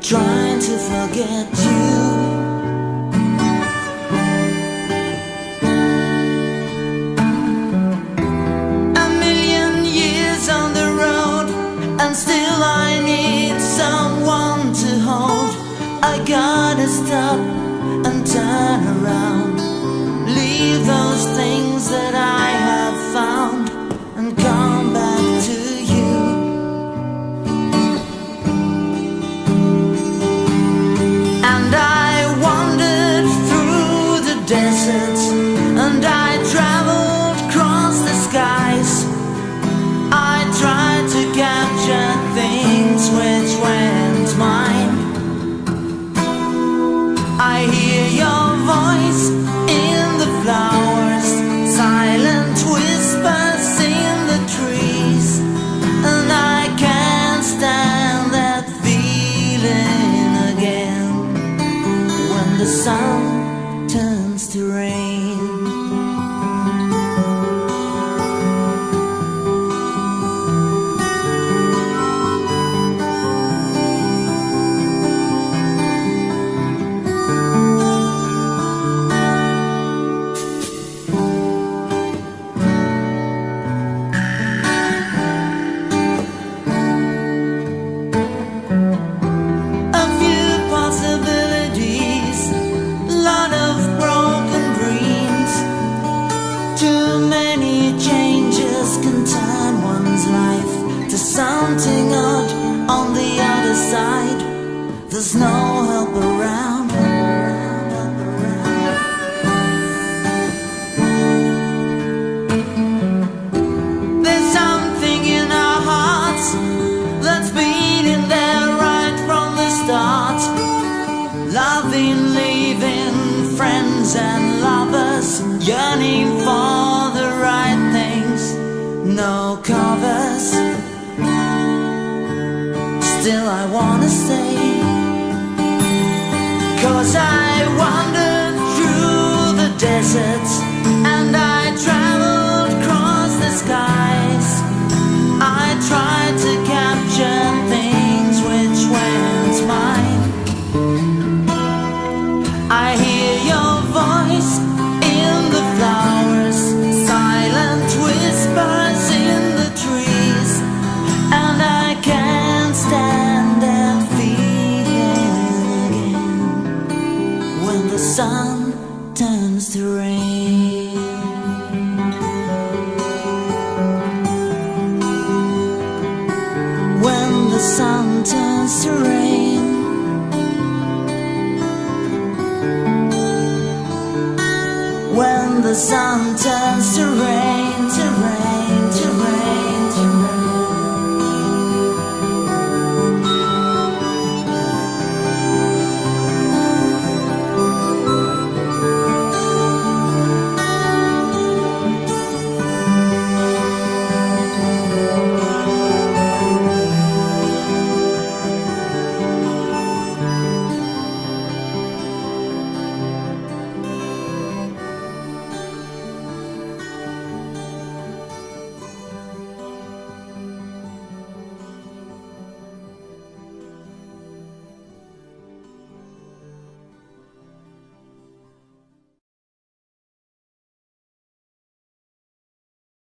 trying to forget you. A million years on the road, and still I need someone to hold. I gotta stop and turn around, leave those things that I have found, and come back to you. And I wandered through the deserts, and I traveled across the skies. I tried to capture things which weren't mine. I hear your voice in the flowers, silent whispers in the trees, and I can't stand that feeling again when the sun turns to rain. Something odd on the other side. There's no help around. There's something in our hearts that's beating there right from the start. Loving, leaving, friends and lovers, yearning for the right things. No covers. Still I wanna stay, 'cause I wandered through the deserts, and I traveled across the skies. I tried to capture things which weren't mine. I hear your voice in the flowers, silent whispers in the trees, and I can't stand that feeling again when the sun turns to rain. When the sun turns to rain. When the sun turns to rain.